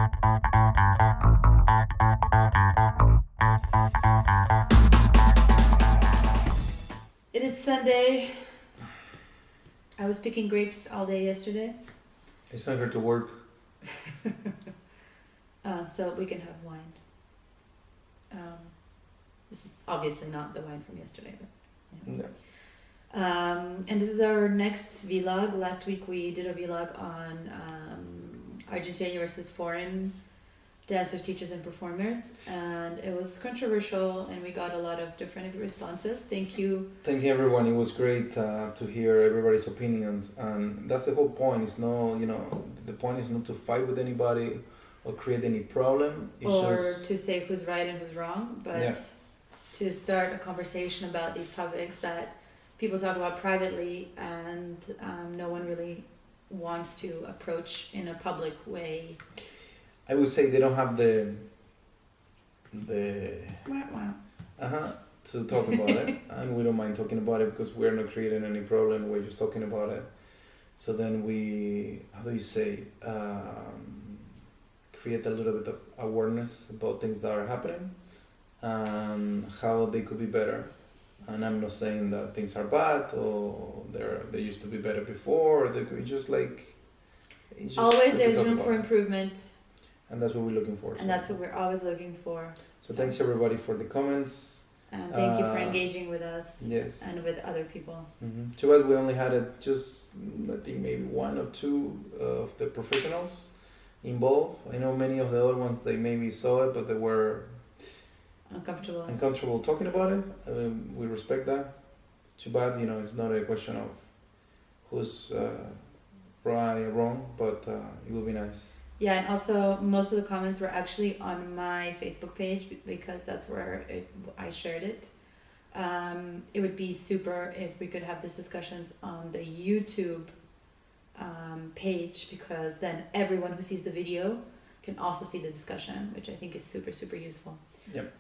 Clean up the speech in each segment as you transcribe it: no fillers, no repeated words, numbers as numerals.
It is Sunday. I was picking grapes all day yesterday. It's not good to work. So we can have wine. This is obviously not the wine from yesterday, but you know. No. And this is our next vlog. Last week we did a vlog on Argentina versus foreign dancers, teachers, and performers, and it was controversial, and we got a lot of different responses. Thank you. Thank you, everyone. It was great to hear everybody's opinions, and that's the whole point. It's no, the point is not to fight with anybody or create any problem. It's Or just to say who's right and who's wrong, but Yeah. to start a conversation about these topics that people talk about privately, and no one really wants to approach in a public way. I would say they don't have the to talk about it, and we don't mind talking about it because we're not creating any problem. We're just talking about it. So then we, how do you say, create a little bit of awareness about things that are happening and how they could be better. And I'm not saying that things are bad or they used to be better before. Or they could be just like it's just Always good to there's talk room about for it. improvement, And that's what we're looking for. and that's what we're always looking for. So thanks everybody for the comments. And thank you for engaging with us Yes. and with other people. Mm-hmm. Too bad we only had just I think maybe one or two of the professionals involved. I know many of the other ones they maybe saw it, but they were uncomfortable talking about it. We respect that. Too bad, it's not a question of who's right or wrong, but it would be nice. Yeah, and also most of the comments were actually on my Facebook page because that's where I shared it. It would be super if we could have these discussions on the YouTube page, because then everyone who sees the video can also see the discussion, which I think is super, super useful. Yep.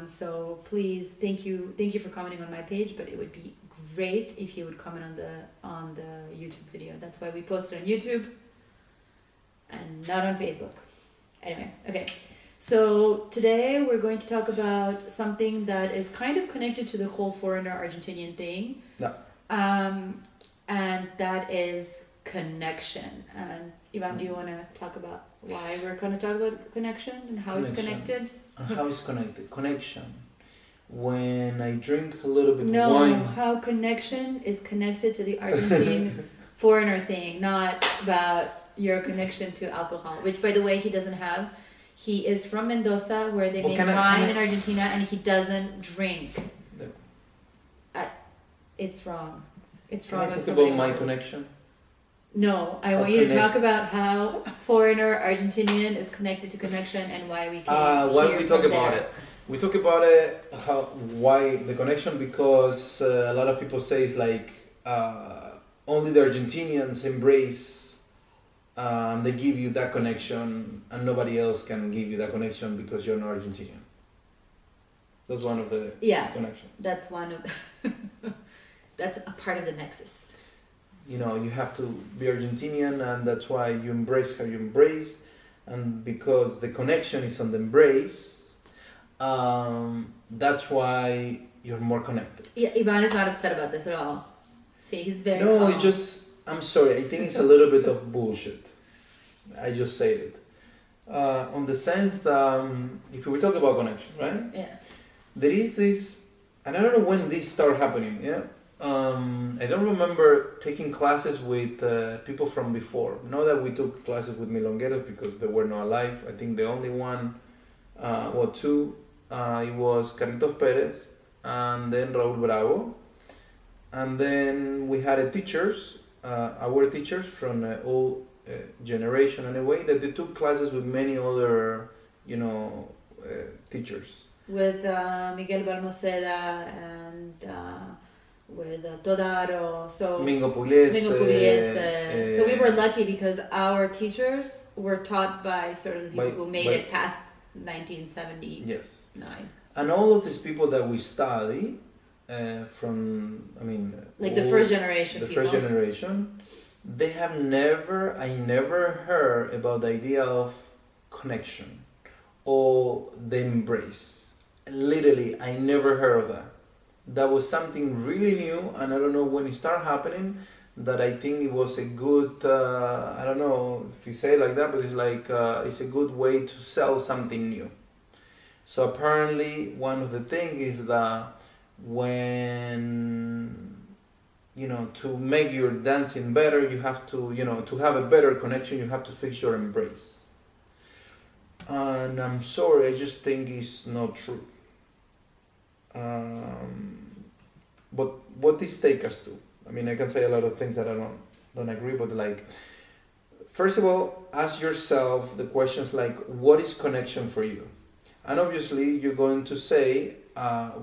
So please, thank you for commenting on my page, but it would be great if you would comment on the YouTube video. That's why we post it on YouTube and not on Facebook. Anyway, okay. So today we're going to talk about something that is kind of connected to the whole foreigner Argentinian thing. Yeah. And that is connection. And Ivan, do you want to talk about why we're going to talk about connection and how it's connected? How it's connected. Connection. When I drink a little bit No, of wine. how connection is connected to the Argentine foreigner thing, not about your connection to alcohol, which by the way he doesn't have. He is from Mendoza, where they make wine in Argentina, and he doesn't drink. No. It's wrong. It's Can wrong. I talk about my connection? No, I want you to talk about how foreigner Argentinian is connected to connection and why we can't. Why we talk about it? We talk about it. Why the connection? Because a lot of people say it's like only the Argentinians embrace. They give you that connection, and nobody else can give you that connection because you're not Argentinian. That's one of the connections. That's one of the that's a part of the nexus. You have to be Argentinian, and that's why you embrace how you embrace, and because the connection is on the embrace, that's why you're more connected. Yeah, Ivan is not upset about this at all. See, he's very No, calm. it's just, I'm sorry, I think it's a little bit of bullshit. I just said it. On the sense that, if we talk about connection, right? Yeah. There is this, and I don't know when this started happening, yeah? I don't remember taking classes with people from before. Not that we took classes with milongueros because they were not alive. I think the only one, two, it was Carlitos Perez and then Raúl Bravo. And then we had teachers, our teachers from the old generation in a way, that they took classes with many other, teachers. With Miguel Balmaceda and with Todaro, so Mingo Pugliese. So we were lucky because our teachers were taught by sort of the people who made it past 1979. Yes. And all of these people that we study from, like the first generation the people. first generation, they have never, I never heard about the idea of connection or the embrace. Literally, I never heard of that. That was something really new, and I don't know when it started happening. That I think it was a good, I don't know if you say it like that, but it's like it's a good way to sell something new. So apparently, one of the things is that when to make your dancing better, you have to to have a better connection, you have to fix your embrace. And I'm sorry, I just think it's not true. But what this take us to? I mean, I can say a lot of things that I don't agree, but like, first of all, ask yourself the questions like, what is connection for you? And obviously, you're going to say,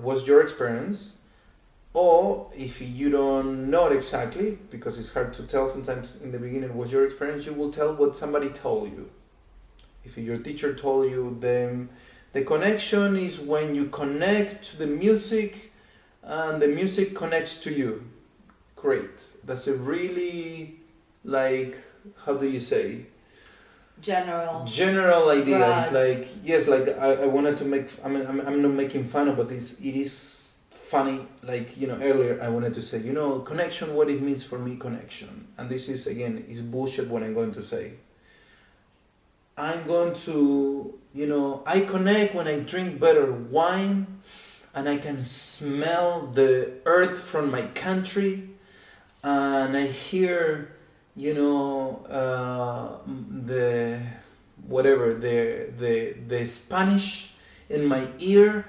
what's your experience? Or if you don't know it exactly, because it's hard to tell sometimes in the beginning what's your experience, you will tell what somebody told you. If your teacher told you, then the connection is when you connect to the music and the music connects to you. Great. That's a really, like, how do you say? General idea. Broad. It's like, yes, like I wanted to make, I'm not making fun of, but it is funny. Like, earlier I wanted to say, connection, what it means for me, connection. And this is, again, is bullshit what I'm going to say. I'm going to, I connect when I drink better wine and I can smell the earth from my country and I hear, the whatever, the Spanish in my ear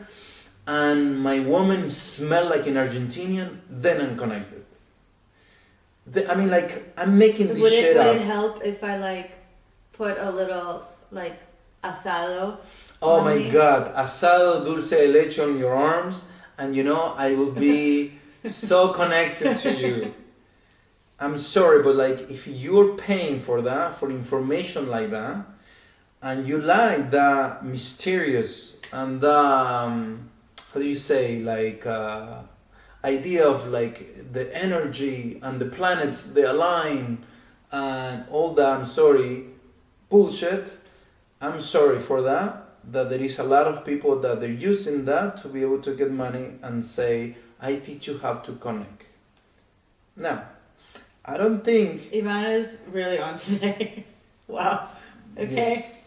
and my woman smell like an Argentinian, then I'm connected. I'm making this shit up. Would it help if I put a little asado? Oh my God, asado dulce de leche on your arms, and I will be so connected to you. I'm sorry, but if you're paying for that, for information like that, and you like that mysterious and the how do you say, idea of the energy and the planets they align and all that, I'm sorry, bullshit. I'm sorry for that there is a lot of people that they're using that to be able to get money and say, I teach you how to connect. Now, I don't think... Ivana is really on today. Wow. Okay. Yes.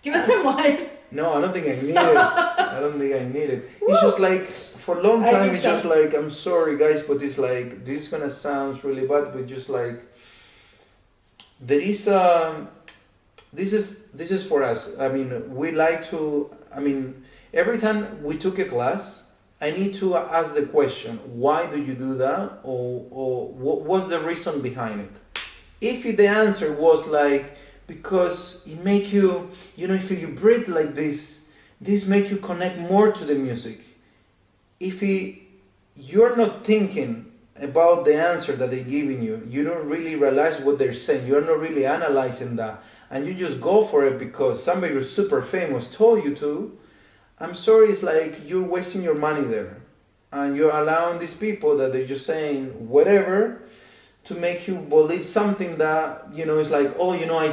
Do you want some wine? No, I don't think I need it. I don't think I need it. It's just for a long time, it's just I'm sorry guys, but it's this is gonna sound really bad, but just there is this is for us. I mean, we like to, every time we took a class, I need to ask the question, why do you do that? Or what's the reason behind it? If the answer was because it make you, if you breathe like this make you connect more to the music. If you're not thinking about the answer that they're giving you, you don't really realize what they're saying, you're not really analyzing that, and you just go for it because somebody who's super famous told you to, I'm sorry, it's you're wasting your money there. And you're allowing these people that they're just saying whatever to make you believe something that, is I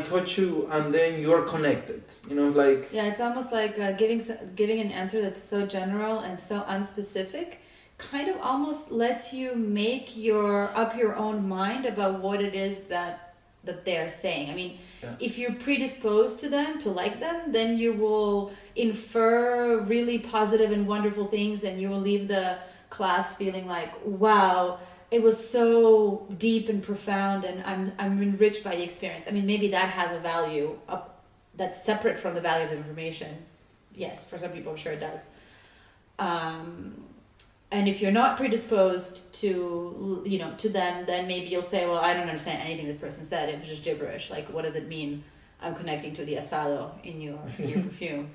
taught you and then you're connected. Yeah, it's almost like giving an answer that's so general and so unspecific kind of almost lets you make up your own mind about what it is that they're saying. I mean, yeah. If you're predisposed to them, to like them, then you will infer really positive and wonderful things and you will leave the class feeling wow, it was so deep and profound and I'm enriched by the experience. I mean, maybe that has a value that's separate from the value of the information. Yes, for some people I'm sure it does. And if you're not predisposed to, to them, then maybe you'll say, well, I don't understand anything this person said. It was just gibberish. What does it mean? I'm connecting to the asado in your perfume.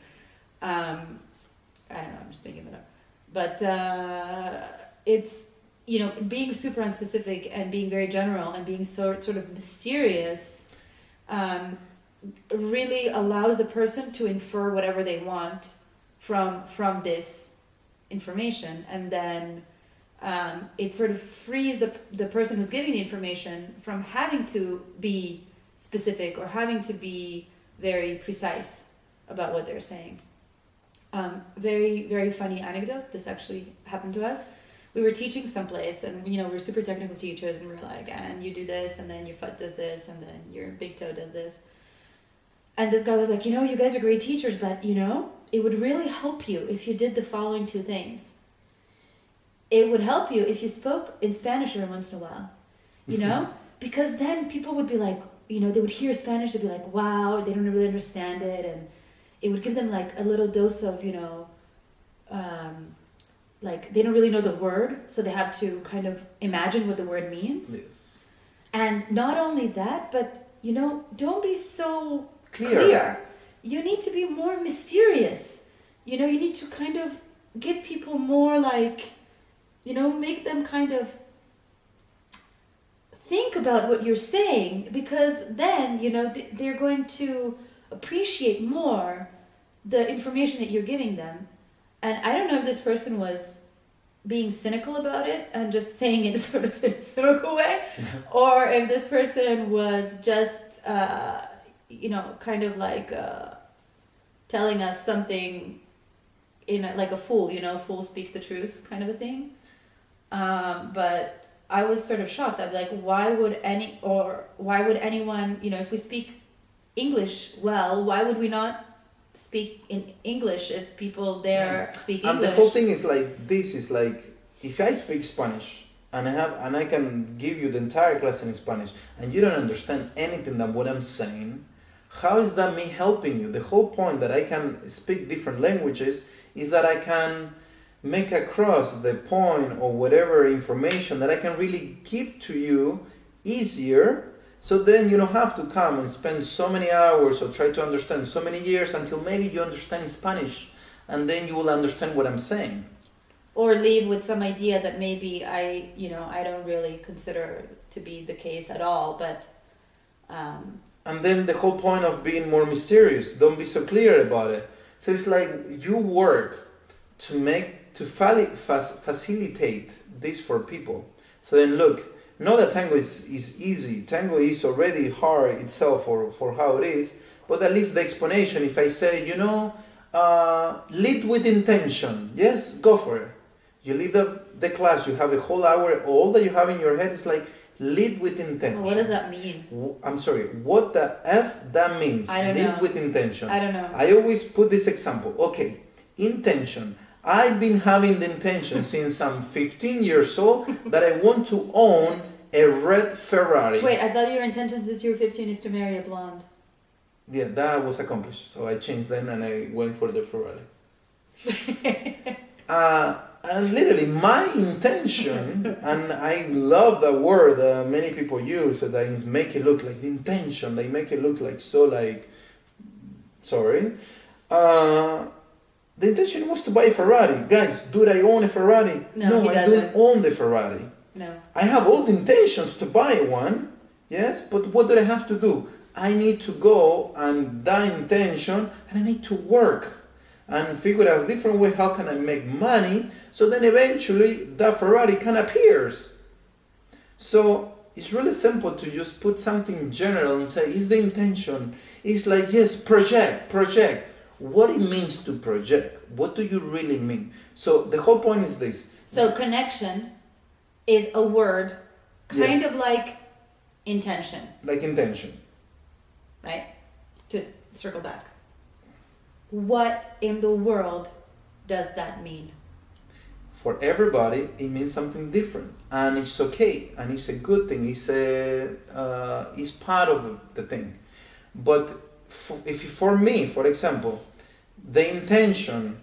I don't know. I'm just making it up. But it's, being super unspecific and being very general and being sort of mysterious really allows the person to infer whatever they want from this information, and then it sort of frees the person who's giving the information from having to be specific or having to be very precise about what they're saying. Very, very funny anecdote. This actually happened to us. We were teaching someplace, and we're super technical teachers, and we're like, and you do this, and then your foot does this, and then your big toe does this. And this guy was like, you guys are great teachers, but it would really help you if you did the following two things. It would help you if you spoke in Spanish every once in a while, because then people would be like, they would hear Spanish, they'd be like, wow, they don't really understand it, and it would give them like a little dose of, like they don't really know the word, so they have to kind of imagine what the word means. Yes. And not only that, but don't be so clear. You need to be more mysterious. You need to kind of give people more like, make them kind of think about what you're saying, because then, they're going to appreciate more the information that you're giving them. And I don't know if this person was being cynical about it and just saying it sort of in a cynical way, or if this person was just, kind of like telling us something in like a fool, fool speak the truth kind of a thing. But I was sort of shocked. I'd be like, why would anyone, if we speak English well, why would we not speak in English if people there speak English? And the whole thing is like, this is like, if I speak Spanish and I can give you the entire class in Spanish and you don't understand anything than what I'm saying, how is that me helping you? The whole point that I can speak different languages is that I can make across the point or whatever information that I can really give to you easier. So then you don't have to come and spend so many hours or try to understand so many years until maybe you understand Spanish, and then you will understand what I'm saying. Or leave with some idea that maybe I don't really consider to be the case at all, but... And then the whole point of being more mysterious, don't be so clear about it. So it's like you work to facilitate this for people. So then look, not that tango is easy. Tango is already hard itself for how it is, but at least the explanation, if I say, lead with intention, yes, go for it. You leave the class, you have a whole hour, all that you have in your head is like, lead with intention. Well, what does that mean? I'm sorry, what the F that means? I don't know. Lead with intention. I don't know. I always put this example. Okay, intention. I've been having the intention since I'm 15 years old that I want to own a red Ferrari. Wait, I thought your intention since you were 15 is to marry a blonde. Yeah, that was accomplished. So I changed then and I went for the Ferrari. And literally my intention, and I love the word many people use, that is make it look like the intention. They make it look like so like, sorry. The intention was to buy a Ferrari. Guys, do I own a Ferrari? No, I don't own the Ferrari. No. I have all the intentions to buy one, yes, but what do I have to do? I need to go and that intention, and I need to work and figure out a different way how can I make money, so then eventually that Ferrari can appear. So it's really simple to just put something general and say, is the intention? It's like, yes, project. What it means to project. What do you really mean? So the whole point is this. So connection is a word kind of like intention. Like intention. Right? To circle back. What in the world does that mean? For everybody, it means something different. And it's okay. And it's a good thing. It's part of the thing. But for me, for example, the intention,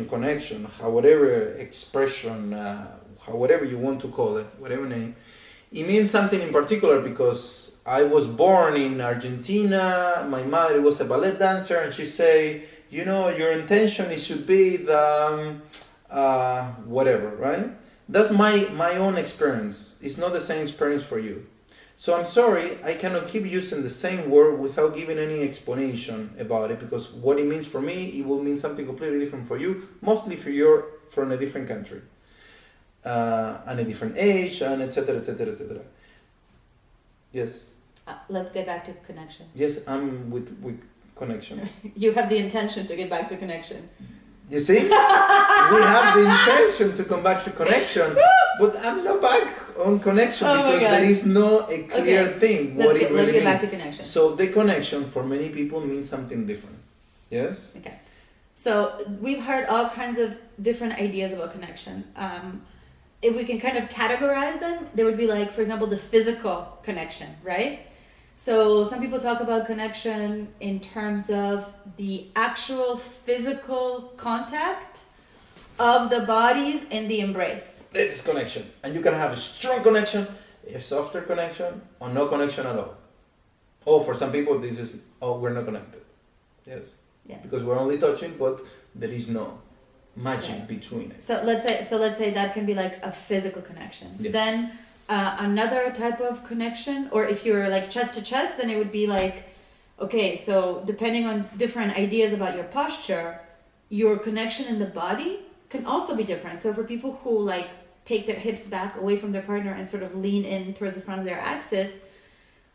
connection, whatever expression, whatever you want to call it, whatever name, it means something in particular because I was born in Argentina, my mother was a ballet dancer, and she say, your intention it should be the whatever, right? That's my own experience. It's not the same experience for you. So I'm sorry, I cannot keep using the same word without giving any explanation about it, because what it means for me, it will mean something completely different for you, mostly if you're from a different country, and a different age, and etc. Yes? Let's get back to connection. Yes, I'm with connection. You have the intention to get back to connection. You see? We have the intention to come back to connection, but I'm not back on connection because there is no a clear thing what it really let's get means. back to connection. So the connection for many people means something different. Yes? Okay. So we've heard all kinds of different ideas about connection. If we can kind of categorize them, there would be like, for example, the physical connection, right? So some people talk about connection in terms of the actual physical contact of the bodies in the embrace. This is connection. And you can have a strong connection, a softer connection, or no connection at all. Oh, for some people, this is, we're not connected. Yes. Yes. Because we're only touching, but there is no magic between it. So let's say that can be like a physical connection. Yes. Then another type of connection, or if you're like chest to chest, then it would be like, okay, so depending on different ideas about your posture, your connection in the body can also be different. So for people who like take their hips back away from their partner and sort of lean in towards the front of their axis,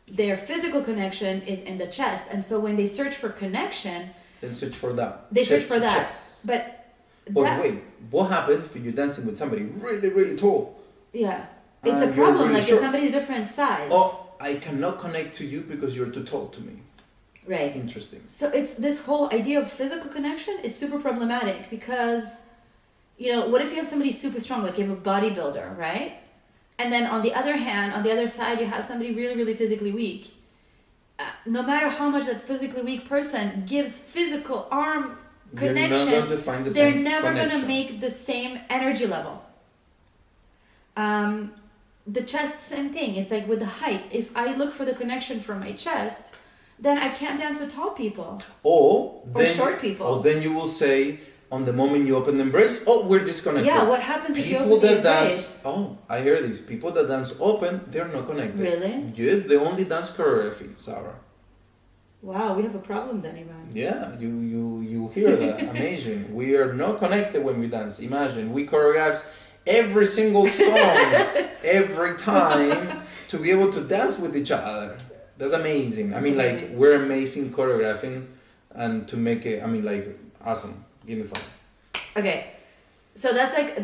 their physical connection is in the chest. And so when they search for connection, They search for that. They search for that. Chest. But wait, what happens if you're dancing with somebody really, really tall? Yeah. It's a you're problem, really like short. if somebody's different size. Oh, I cannot connect to you because you're too tall to me. Right. Interesting. So it's this whole idea of physical connection is super problematic because, you know, what if you have somebody super strong, like you have a bodybuilder, right? And then on the other hand, on the other side, you have somebody really, really physically weak. No matter how much that physically weak person gives physical arm connection, you're not going to find the they're same never going to connection. make the same energy level. The chest, same thing. It's like with the height. If I look for the connection from my chest, then I can't dance with tall people Or short people. Or then you will say, on the moment you open the embrace, we're disconnected. Yeah, what happens if you People open the that embrace? dance, I hear this. People that dance open, they're not connected. Really? Yes, they only dance choreography, Sara. Wow, we have a problem then, Ivan. Yeah, you hear that. Amazing. We are not connected when we dance. Imagine, we choreograph every single song, every time, to be able to dance with each other. That's amazing. That's amazing. Like, we're amazing choreographing, and to make it, awesome. Give me fun. Okay, so that's like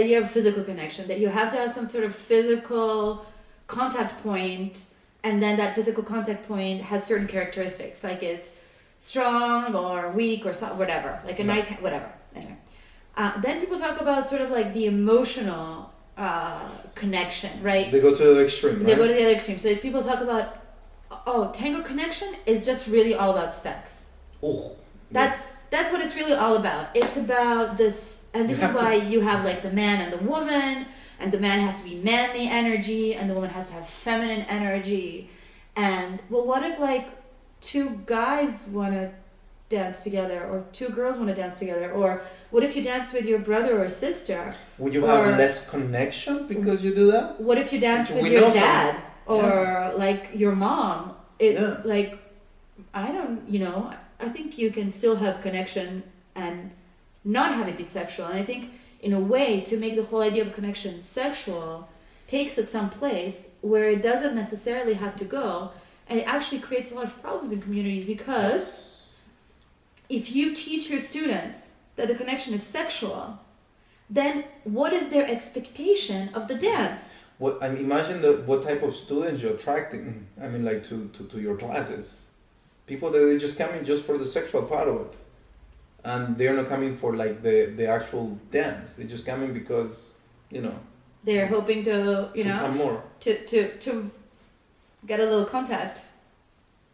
you have physical connection, that you have to have some sort of physical contact point, and then that physical contact point has certain characteristics, like it's strong or weak or whatever, like a nice whatever. Anyway, then people talk about sort of like the emotional connection, right? They go to the extreme, right? They go to the other extreme. So if people talk about, tango connection is just really all about sex. Oh, That's what it's really all about. It's about this, and this is why you have like the man and the woman, and the man has to be manly energy, and the woman has to have feminine energy. And well, what if like two guys want to dance together, or two girls want to dance together, or what if you dance with your brother or sister? Would you have less connection because you do that? What if you dance with your dad or like your mom? Like, I don't, I think you can still have connection and not have it be sexual. And I think, in a way, to make the whole idea of connection sexual takes it someplace where it doesn't necessarily have to go. And it actually creates a lot of problems in communities because if you teach your students that the connection is sexual, then what is their expectation of the dance? Imagine what type of students you're attracting. To your classes. People that they just come in just for the sexual part of it, and they're not coming for like the actual dance. They just come in because they're hoping to come more to get a little contact.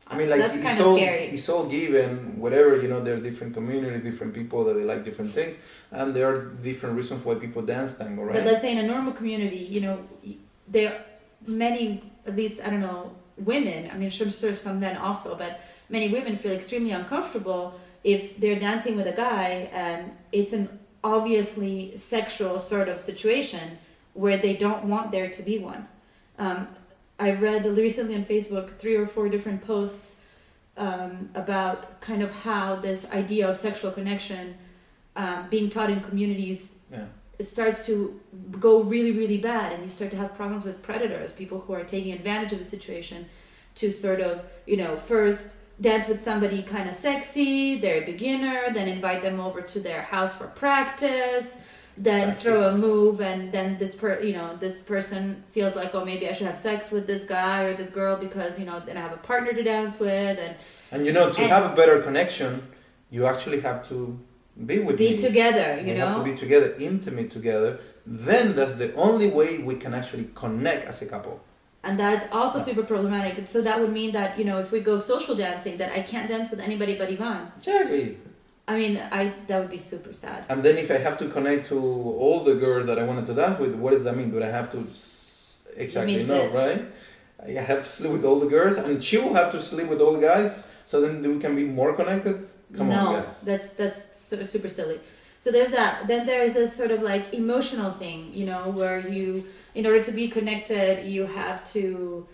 That's kind of scary. It's all given, whatever, there are different community, different people that they like different things, and there are different reasons why people dance tango, right? But let's say in a normal community, there are many, at least, I don't know, women, I'm sure some men also, but many women feel extremely uncomfortable if they're dancing with a guy and it's an obviously sexual sort of situation where they don't want there to be one. I read recently on Facebook 3 or 4 different posts about kind of how this idea of sexual connection being taught in communities starts to go really, really bad, and you start to have problems with predators, people who are taking advantage of the situation to sort of, first dance with somebody kind of sexy, they're a beginner, then invite them over to their house for practice, then throw a move, and then this person feels like, oh, maybe I should have sex with this guy or this girl because, then I have a partner to dance with. And to have a better connection, you actually have to be together, We have to be together, intimate together. Then that's the only way we can actually connect as a couple. And that's also super problematic. And so that would mean that, if we go social dancing, that I can't dance with anybody but Ivan. Exactly. I mean, that would be super sad. And then if I have to connect to all the girls that I wanted to dance with, what does that mean? Do I have to exactly know, right? I have to sleep with all the girls, and she will have to sleep with all the guys, so then we can be more connected? Come on, guys. That's sort of super silly. So there's that. Then there's this sort of like emotional thing, where you, in order to be connected, you have to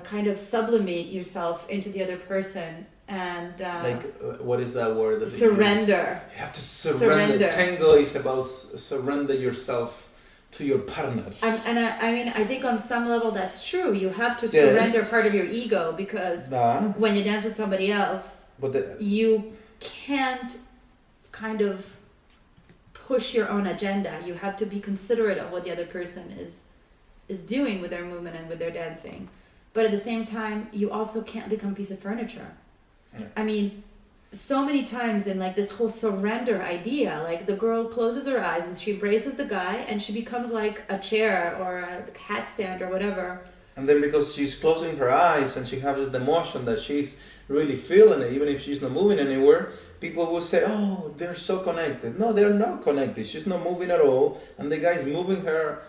kind of sublimate yourself into the other person. And what is that word? That surrender. You have to surrender. Tango is about surrender yourself to your partner. I think on some level that's true. You have to surrender part of your ego, because when you dance with somebody else, you can't kind of push your own agenda. You have to be considerate of what the other person is doing with their movement and with their dancing. But at the same time, you also can't become a piece of furniture. Yeah. I mean, so many times in like this whole surrender idea, like the girl closes her eyes and she embraces the guy and she becomes like a chair or a hat stand or whatever. And then because she's closing her eyes and she has the emotion that she's really feeling it, even if she's not moving anywhere, people will say, oh, they're so connected. No, they're not connected. She's not moving at all. And the guy's moving her,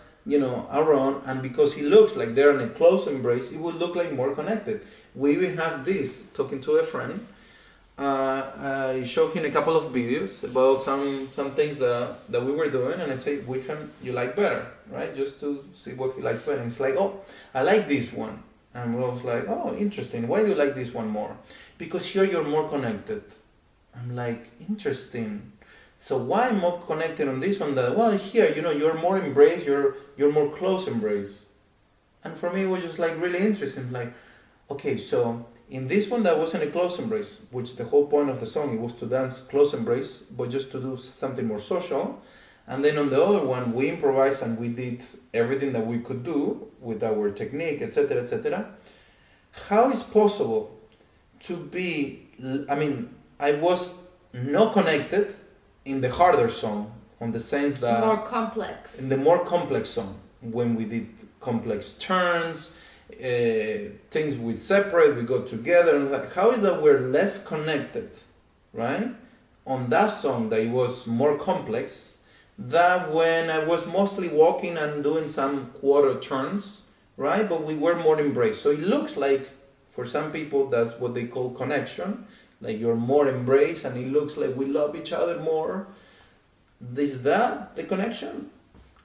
around. And because he looks like they're in a close embrace, it will look like more connected. We even have this, talking to a friend. I showed him a couple of videos about some things that we were doing, and I say, which one you like better, right? Just to see what he likes better. And it's like, oh, I like this one. And we was like, oh, interesting. Why do you like this one more? Because here you're more connected. I'm like, interesting. So why more connected on this one? Well, here, you're more embraced, you're more close embrace. And for me, it was just like really interesting. Like, okay, so in this one, that wasn't a close embrace, which the whole point of the song, it was to dance close embrace, but just to do something more social. And then on the other one, we improvised and we did everything that we could do with our technique, etc., etc. How is possible to be, I was not connected in the harder song, on the sense that... More complex. In the more complex song, when we did complex turns, things we separate, we go together, and how is that we're less connected, right? On that song that it was more complex, that when I was mostly walking and doing some quarter turns, right? But we were more embraced. So it looks like, for some people, that's what they call connection, like you're more embraced and it looks like we love each other more. Is that the connection?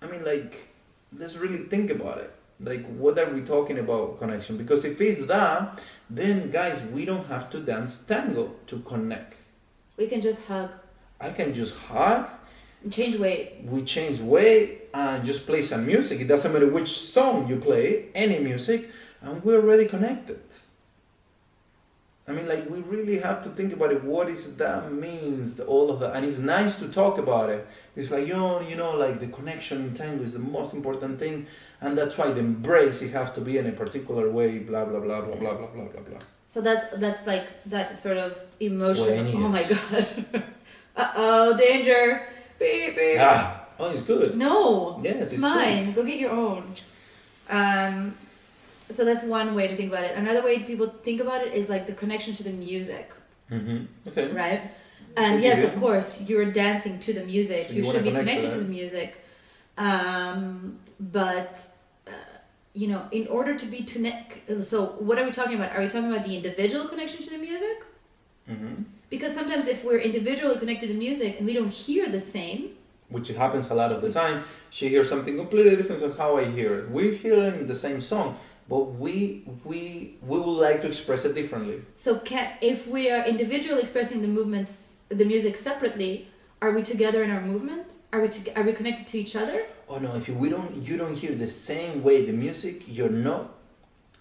Let's really think about it. Like, what are we talking about connection? Because if it's that, then guys, we don't have to dance tango to connect. We can just hug. I can just hug. Change weight. We change weight and just play some music. It doesn't matter which song you play, any music, and we're already connected. We really have to think about it. What is that means, all of that? And it's nice to talk about it. It's like, the connection in tango is the most important thing. And that's why the embrace, it has to be in a particular way, blah, blah, blah, blah, blah, blah, blah, blah, blah. So that's like that sort of emotional. Oh my God. Uh-oh, danger. Beep, beep. Oh, it's good. No. Yes, it's mine. Sweet. Go get your own. So that's one way to think about it. Another way people think about it is like the connection to the music. Mm-hmm. Okay. Right? And yes, of course, you're dancing to the music. So you should be connected to the music. But, in order to be so what are we talking about? Are we talking about the individual connection to the music? Mm-hmm. Because sometimes if we're individually connected to music and we don't hear the same, which happens a lot of the time, she hears something completely different from how I hear it. We hear it in the same song, but we would like to express it differently. So if we are individually expressing the music separately, are we together in our movement? Are we connected to each other? Oh no! If you don't hear the same way the music, you're not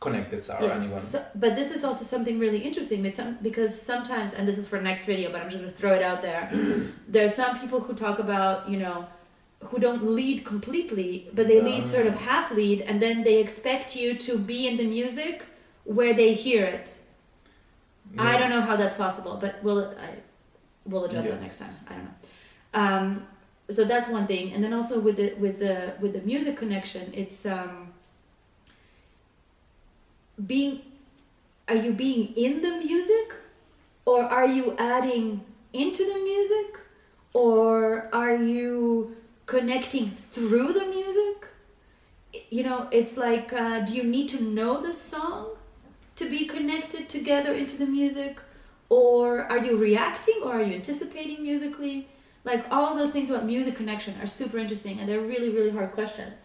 connected, Sarah, Yes. anyone. So, but this is also something really interesting because sometimes, and this is for next video, but I'm just going to throw it out there. There are some people who talk about, who don't lead completely, but they lead sort of half lead, and then they expect you to be in the music where they hear it. Yeah. I don't know how that's possible, but we'll address that next time. I don't know. So that's one thing, and then also with the music connection, it's are you being in the music, or are you adding into the music, or are you connecting through the music? It's like, do you need to know the song to be connected together into the music, or are you reacting, or are you anticipating musically? Like, all of those things about music connection are super interesting, and they're really, really hard questions.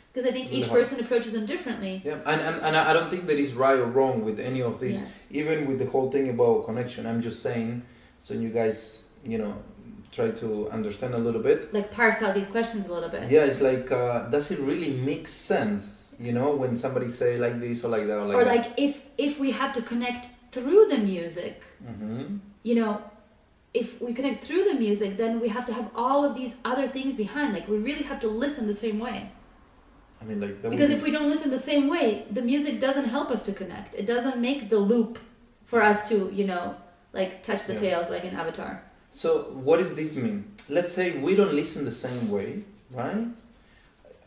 Because I think really each person approaches them differently. Yeah, and I don't think that is right or wrong with any of this. Yes. Even with the whole thing about connection, I'm just saying, so you guys, try to understand a little bit. Like, parse out these questions a little bit. Yeah, it's like, does it really make sense, when somebody say like this or like that? Or like if we have to connect through the music, if we connect through the music, then we have to have all of these other things behind. Like, we really have to listen the same way. I mean, like, because if we don't listen the same way, the music doesn't help us to connect. It doesn't make the loop for us to, like, touch the tails like in Avatar. So what does this mean? Let's say we don't listen the same way, right?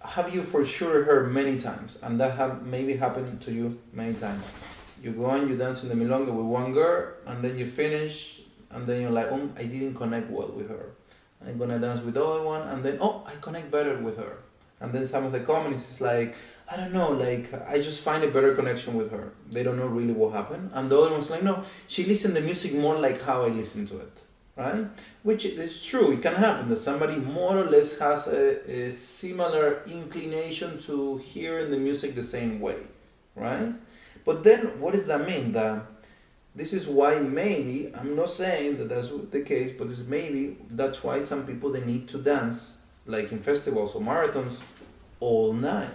Have you for sure heard many times, and that have maybe happened to you many times. You go and you dance in the milonga with one girl, and then you finish, and then you're like, oh, I didn't connect well with her. I'm gonna dance with the other one, and then, oh, I connect better with her. And then some of the comments is like, I don't know, like, I just find a better connection with her. They don't know really what happened. And the other one's like, no, she listened to the music more like how I listen to it, right? Which is true, it can happen that somebody more or less has a similar inclination to hearing the music the same way, right? But then, what does that mean? That this is why maybe, I'm not saying that that's the case, but that's why some people, they need to dance, like in festivals or marathons, all night.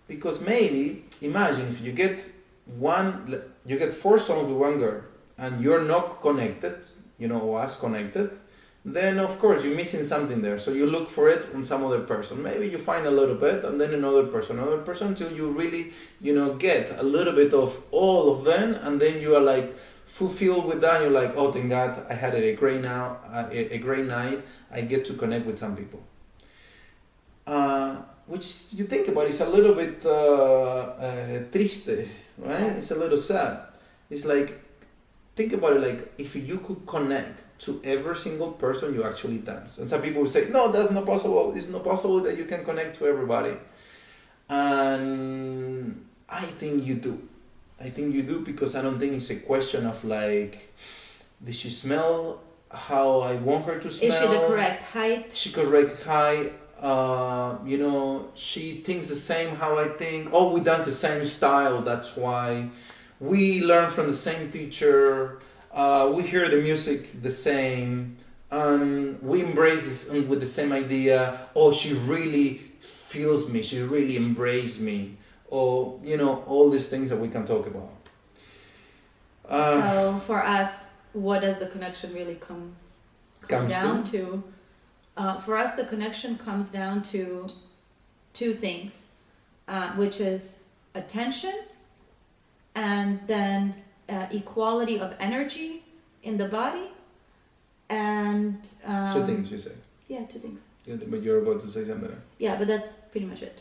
Because maybe, imagine if you get 4 songs with one girl, and you're not connected, or as connected, then of course you're missing something there. So you look for it on some other person. Maybe you find a little bit, and then another person, until you really, get a little bit of all of them, and then you are like fulfilled with that. You're like, oh, thank God, I had a great night. I get to connect with some people. Which you think about, it's a little bit triste, right? Sad. It's a little sad. It's like, think about it, like, if you could connect to every single person you actually dance. And some people will say, no, that's not possible. It's not possible that you can connect to everybody. And I think you do. Because I don't think it's a question of like, did she smell how I want her to smell? Is she the correct height? She thinks the same how I think. Oh, we dance the same style, that's why. We learn from the same teacher. We hear the music the same. And we embrace this with the same idea. Oh, she really feels me. She really embraced me. Or, all these things that we can talk about. So for us, what does the connection really come down to? For us, the connection comes down to 2 things, which is attention, and then equality of energy in the body, and 2 things you say. Yeah, 2 things. Yeah, but you're about to say something. Yeah, but that's pretty much it.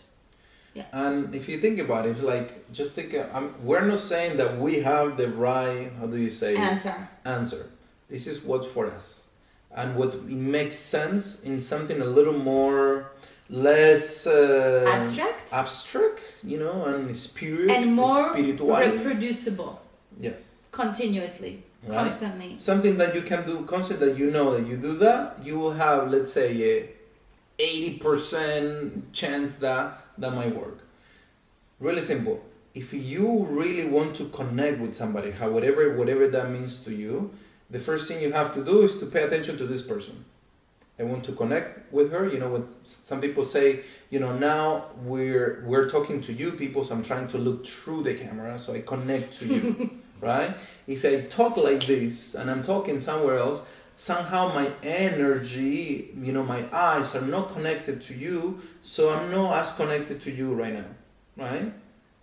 Yeah. And if you think about it, like, just think, we're not saying that we have the right, how do you say? Answer. This is what's for us. And what it makes sense in something a little more, less abstract, and spirit, and more spiritual, reproducible. Yes. Continuously, right? Constantly. Something that you can do constantly, that that you do that, you will have, let's say, 80% chance that might work. Really simple. If you really want to connect with somebody, whatever that means to you, the first thing you have to do is to pay attention to this person. I want to connect with her. What some people say, now we're talking to you people, so I'm trying to look through the camera, so I connect to you, right? If I talk like this and I'm talking somewhere else, somehow my energy, my eyes are not connected to you, so I'm not as connected to you right now, right?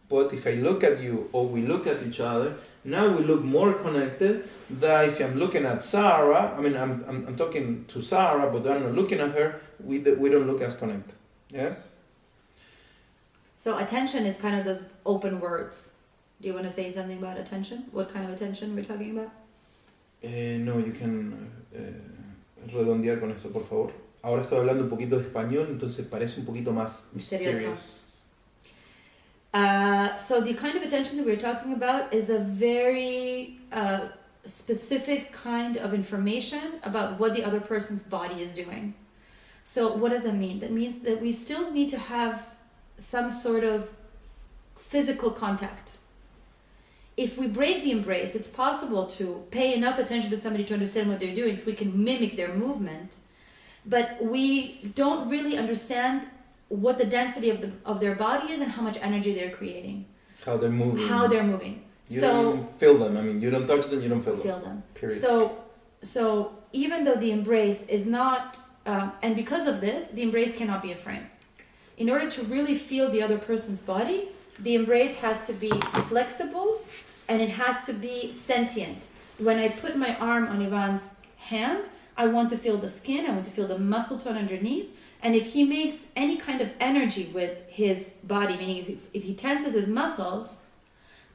But if I look at you or we look at each other, now we look more connected than if I'm looking at Sara. I mean, I'm talking to Sara, but I'm not looking at her. We don't look as connected. Yes? So attention is kind of those open words. Do you want to say something about attention? What kind of attention we're talking about? No, you can redondear con eso, por favor. Ahora estoy hablando un poquito de español, entonces parece un poquito más mysterious. So the kind of attention that we're talking about is a very specific kind of information about what the other person's body is doing. So what does that mean? That means that we still need to have some sort of physical contact. If we break the embrace, it's possible to pay enough attention to somebody to understand what they're doing so we can mimic their movement, but we don't really understand what the density of their body is and how much energy they're creating. How they're moving. You don't feel them. I mean, you don't touch them, you don't feel them. Period. So even though the embrace is not, and because of this, the embrace cannot be a frame. In order to really feel the other person's body, the embrace has to be flexible and it has to be sentient. When I put my arm on Ivan's hand, I want to feel the skin, I want to feel the muscle tone underneath. And if he makes any kind of energy with his body, meaning if he tenses his muscles,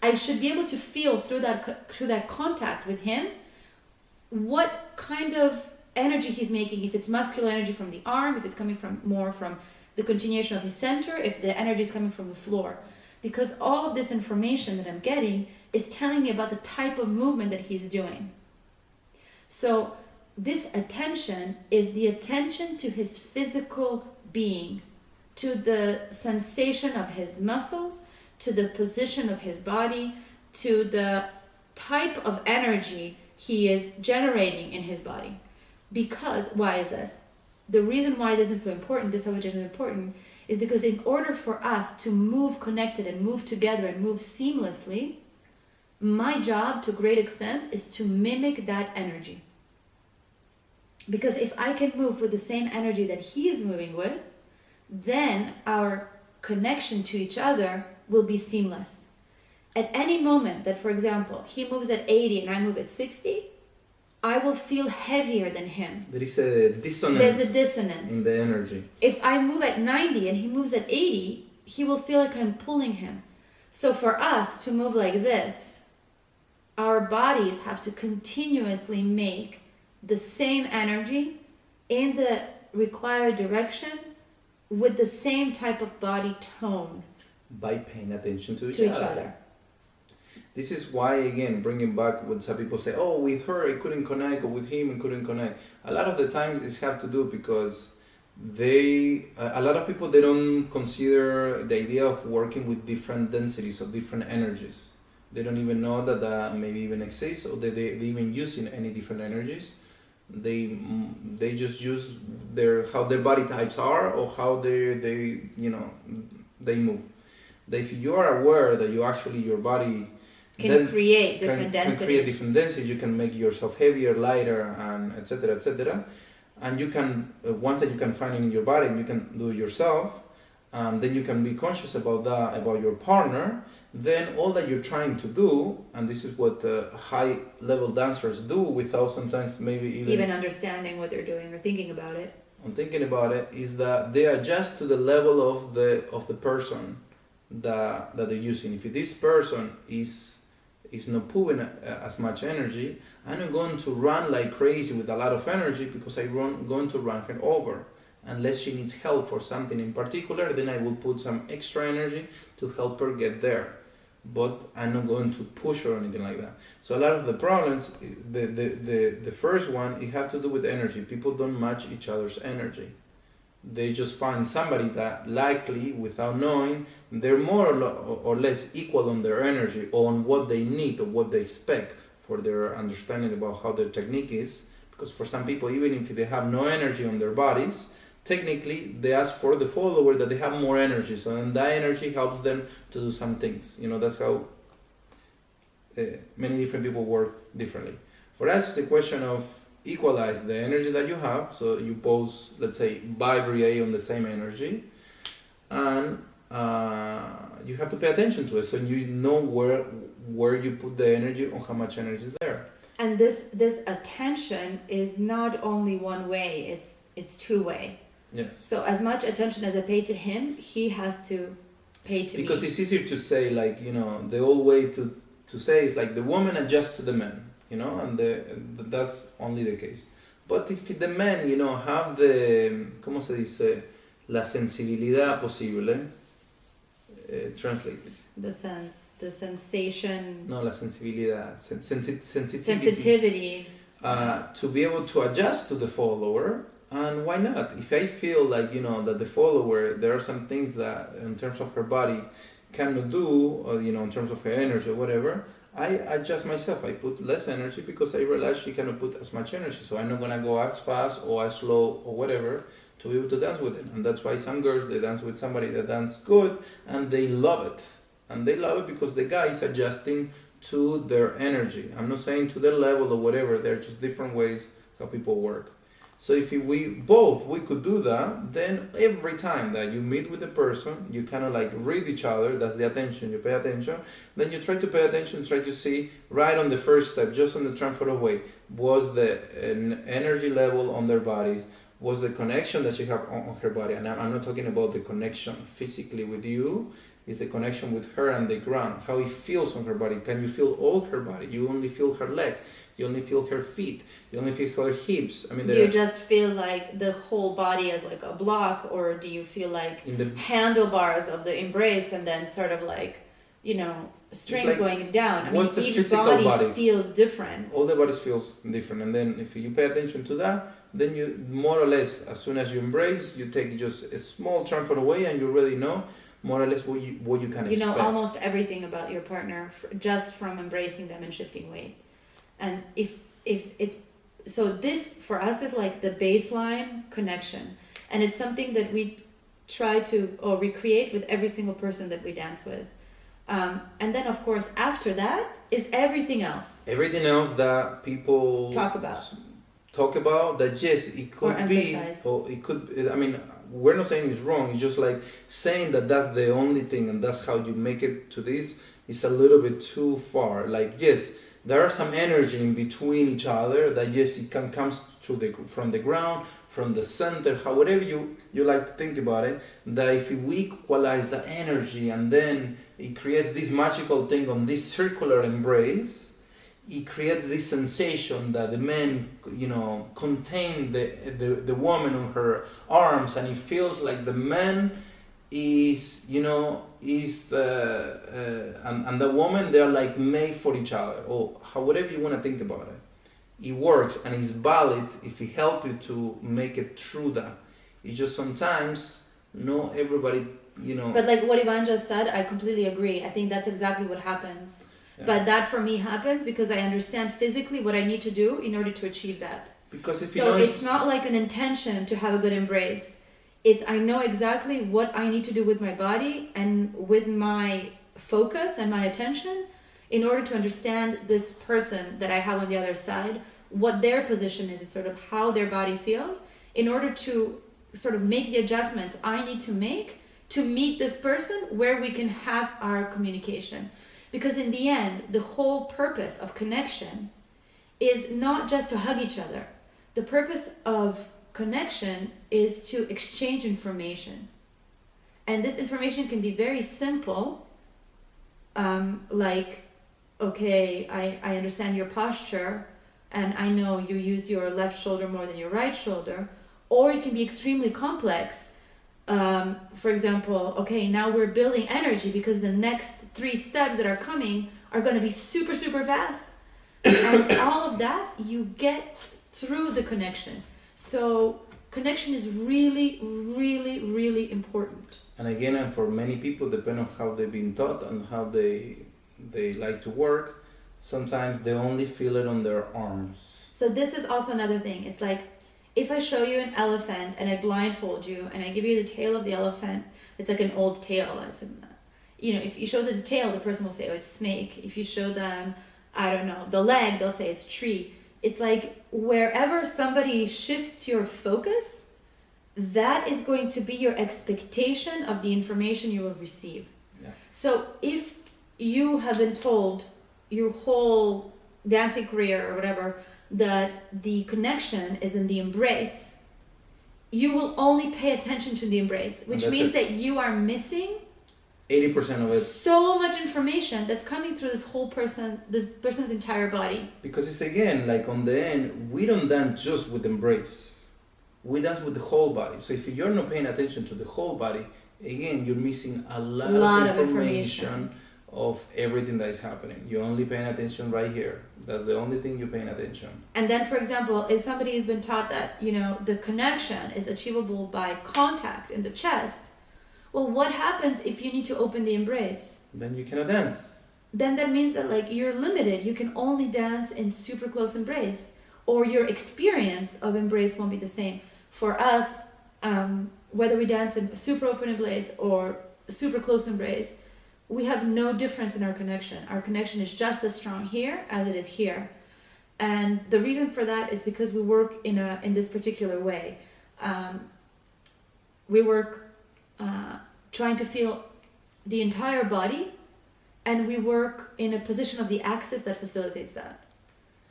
I should be able to feel through that contact with him what kind of energy he's making, if it's muscular energy from the arm, if it's coming from the continuation of his center, if the energy is coming from the floor. Because all of this information that I'm getting is telling me about the type of movement that he's doing. So this attention is the attention to his physical being, to the sensation of his muscles, to the position of his body, to the type of energy he is generating in his body. Because, why is this? The reason why this is so important, this habituation is important, is because in order for us to move connected and move together and move seamlessly, my job to a great extent is to mimic that energy. Because if I can move with the same energy that he is moving with, then our connection to each other will be seamless. At any moment that, for example, he moves at 80 and I move at 60, I will feel heavier than him. There is a dissonance. There's a dissonance in the energy. If I move at 90 and he moves at 80, he will feel like I'm pulling him. So for us to move like this, our bodies have to continuously make the same energy in the required direction with the same type of body tone. By paying attention to each other. This is why, again, bringing back what some people say, oh, with her I couldn't connect, or with him I couldn't connect. A lot of the times it's have to do because a lot of people, they don't consider the idea of working with different densities or different energies. They don't even know that that maybe even exists, or they even using any different energies. They just use how their body types are, or how they move. That if you are aware that your body can create different densities. Can create different densities. You can make yourself heavier, lighter, and etc. etc. And you can once that you can find it in your body, and you can do it yourself, and then you can be conscious about that, about your partner. Then all that you're trying to do, and this is what high level dancers do without sometimes maybe even understanding what they're doing or thinking about it. And thinking about it is that they adjust to the level of the person that they're using. If this person is not pulling as much energy, I'm not going to run like crazy with a lot of energy, because I'm going to run her over. Unless she needs help for something in particular, then I will put some extra energy to help her get there. But I'm not going to push her or anything like that. So a lot of the problems, the first one, it has to do with energy. People don't match each other's energy. They just find somebody that likely, without knowing, they're more or less equal on their energy, or on what they need or what they expect for their understanding about how their technique is. Because for some people, even if they have no energy on their bodies, technically they ask for the follower that they have more energy. So then that energy helps them to do some things. You know, that's how many different people work differently. For us, it's a question of equalize the energy that you have. So you both, let's say, vibrate on the same energy, and you have to pay attention to it, so you know where you put the energy or how much energy is there. And this attention is not only one way; it's two way. Yes. So as much attention as I pay to him, he has to pay to me. Because it's easier to say, like, you know, the old way to say is like the woman adjusts to the man, you know, and that's only the case. But if the men, you know, have the, ¿cómo se dice? La sensibilidad posible, translated. The sensation. No, la sensibilidad, sensitivity. To be able to adjust to the follower. And why not? If I feel like, you know, that the follower, there are some things that in terms of her body cannot do, or, you know, in terms of her energy or whatever, I adjust myself. I put less energy because I realize she cannot put as much energy. So I'm not going to go as fast or as slow or whatever to be able to dance with it. And that's why some girls, they dance with somebody that dance good and they love it. And they love it because the guy is adjusting to their energy. I'm not saying to their level or whatever. They're just different ways how people work. So if we could do that, then every time that you meet with a person, you kind of like read each other. That's the attention. You pay attention. Then you try to pay attention, try to see right on the first step, just on the transfer of weight, was the energy level on their bodies, was the connection that she have on her body. And I'm not talking about the connection physically with you. It's the connection with her and the ground, how it feels on her body. Can you feel all her body? You only feel her legs. You only feel her feet. You only feel her hips. I mean, do you just feel like the whole body as like a block, or do you feel like handlebars of the embrace and then sort of like, you know, strings like going down? I mean, each body feels different. All the bodies feels different. And then if you pay attention to that, then you more or less, as soon as you embrace, you take just a small transfer away and you really know more or less what you can expect. You know almost everything about your partner just from embracing them and shifting weight. And if it's, so this for us is like the baseline connection, and it's something that we try to recreate with every single person that we dance with. And then of course after that is everything else. Everything else that people talk about that, yes, it could be, or it could, I mean, we're not saying it's wrong, it's just like saying that that's the only thing and that's how you make it to this is a little bit too far. Like, yes, there are some energy in between each other that, yes, it can come from the ground, from the center, however you like to think about it, that if we equalize the energy and then it creates this magical thing on this circular embrace, it creates this sensation that the man, you know, contain the woman on her arms, and it feels like the man is, you know, is the and the woman, they are like made for each other, or however you want to think about it. It works and it's valid if it helps you to make it through that. It's just sometimes not everybody, you know. But like what Ivan just said, I completely agree. I think that's exactly what happens. Yeah. But that for me happens because I understand physically what I need to do in order to achieve that. Because if so it's not like an intention to have a good embrace. It's I know exactly what I need to do with my body and with my focus and my attention in order to understand this person that I have on the other side, what their position is, sort of how their body feels, in order to sort of make the adjustments I need to make to meet this person where we can have our communication. Because in the end, the whole purpose of connection is not just to hug each other. The purpose of connection is to exchange information. And this information can be very simple, like, okay, I understand your posture, and I know you use your left shoulder more than your right shoulder. Or it can be extremely complex. For example, okay, now we're building energy because the next 3 steps that are coming are going to be super, super fast. And all of that you get through the connection. So connection is really, really, really important. And again, and for many people, depending on how they've been taught and how they like to work, sometimes they only feel it on their arms. So this is also another thing. It's like, if I show you an elephant and I blindfold you and I give you the tail of the elephant, it's like an old tail. It's if you show the tail, the person will say, oh, it's snake. If you show them, I don't know, the leg, they'll say it's tree. It's like wherever somebody shifts your focus, that is going to be your expectation of the information you will receive. Yeah. So if you have been told your whole dancing career or whatever that the connection is in the embrace, you will only pay attention to the embrace, which means that you are missing 80% of it. So much information that's coming through this person's entire body. Because it's again, like on the end, we don't dance just with embrace. We dance with the whole body. So if you're not paying attention to the whole body, again, you're missing a lot of information of everything that is happening. You're only paying attention right here. That's the only thing you're paying attention. And then, for example, if somebody has been taught that, the connection is achievable by contact in the chest, well, what happens if you need to open the embrace? Then you cannot dance. Then that means that you're limited. You can only dance in super close embrace, or your experience of embrace won't be the same. For us, whether we dance in super open embrace or super close embrace, we have no difference in our connection. Our connection is just as strong here as it is here. And the reason for that is because we work in this particular way. We work trying to feel the entire body, and we work in a position of the axis that facilitates that.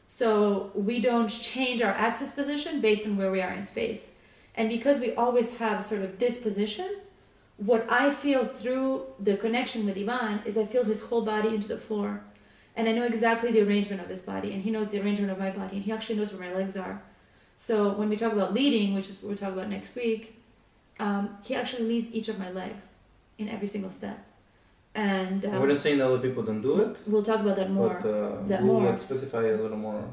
So we don't change our axis position based on where we are in space. And because we always have sort of this position, what I feel through the connection with Ivan is I feel his whole body into the floor. And I know exactly the arrangement of his body, and he knows the arrangement of my body, and he actually knows where my legs are. So when we talk about leading, which is what we'll talk about next week, he actually leads each of my legs in every single step. And we're not saying that other people don't do it. We'll talk about that more. But we'll specify a little more.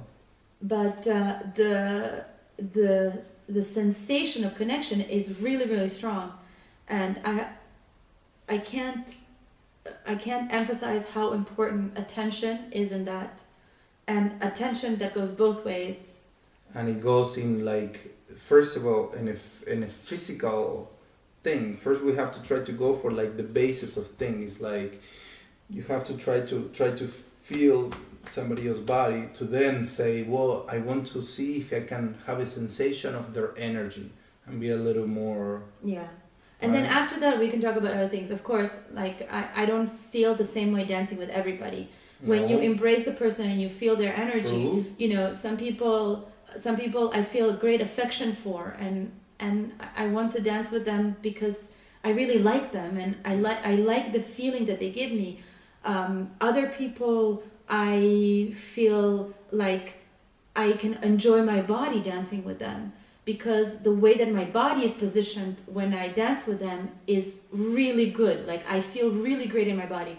But the sensation of connection is really, really strong, and I can't emphasize how important attention is in that, and attention that goes both ways. And it goes in first of all, in a physical thing. First, we have to try to go for the basis of things. You have to try to feel somebody else's body to then say, well, I want to see if I can have a sensation of their energy and be a little more. Yeah. And then after that, we can talk about other things. Of course, I don't feel the same way dancing with everybody. When you embrace the person and you feel their energy, True. Some people I feel great affection for, and I want to dance with them because I really like them, and I like the feeling that they give me. Other people, I feel like I can enjoy my body dancing with them, because the way that my body is positioned when I dance with them is really good. I feel really great in my body.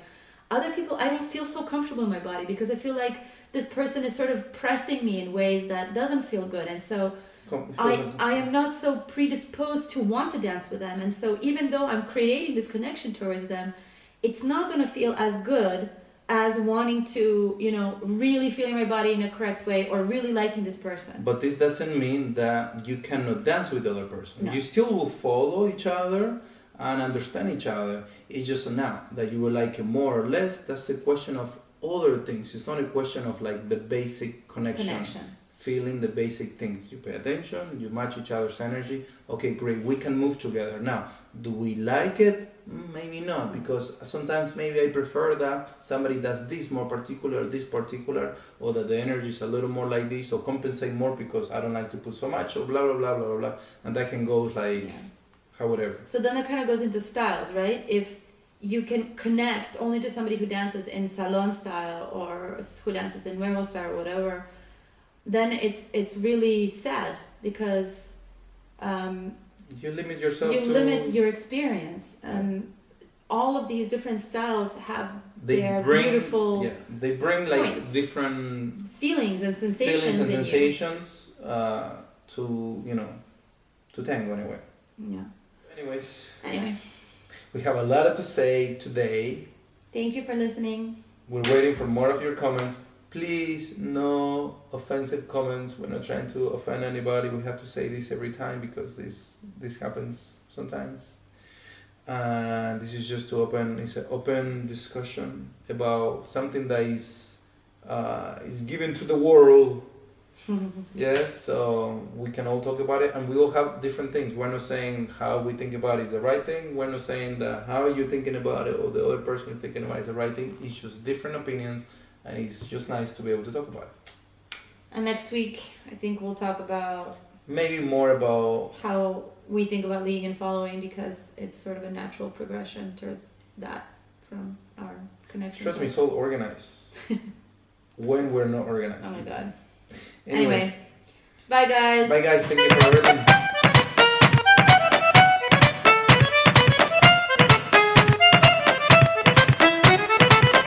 Other people, I don't feel so comfortable in my body because I feel like this person is sort of pressing me in ways that doesn't feel good. And so I am not so predisposed to want to dance with them. And so even though I'm creating this connection towards them, it's not going to feel as good as wanting to, really feeling my body in a correct way or really liking this person. But this doesn't mean that you cannot dance with the other person. No. You still will follow each other and understand each other. It's just now that you will like it more or less. That's a question of other things. It's not a question of the basic connection. Feeling the basic things. You pay attention, you match each other's energy. Okay, great, we can move together. Now, do we like it? Maybe not, because sometimes maybe I prefer that somebody does this more particular, or that the energy is a little more like this, or compensate more because I don't like to put so much, or blah, blah, blah, blah, blah. And that can go however. So then it kind of goes into styles, right? If you can connect only to somebody who dances in salon style or who dances in nuevo style or whatever, then it's really sad because you limit yourself. You limit your experience, and all of these different styles have their beautiful. Yeah, they bring points, different feelings and sensations. To tango anyway. Yeah. Anyway, we have a lot to say today. Thank you for listening. We're waiting for more of your comments. Please, no offensive comments. We're not trying to offend anybody. We have to say this every time because this happens sometimes. And this is just to it's an open discussion about something that is given to the world. Yes, so we can all talk about it, and we all have different things. We're not saying how we think about it is the right thing. We're not saying that how you're thinking about it or the other person is thinking about it is the right thing. It's just different opinions, and it's just nice to be able to talk about it. And next week, I think we'll talk about maybe more about how we think about leading and following, because it's sort of a natural progression towards that from our connection. Trust me, it's all organized. When we're not organized. Oh my god. Anyway. Bye guys. Bye guys, thank you for everything.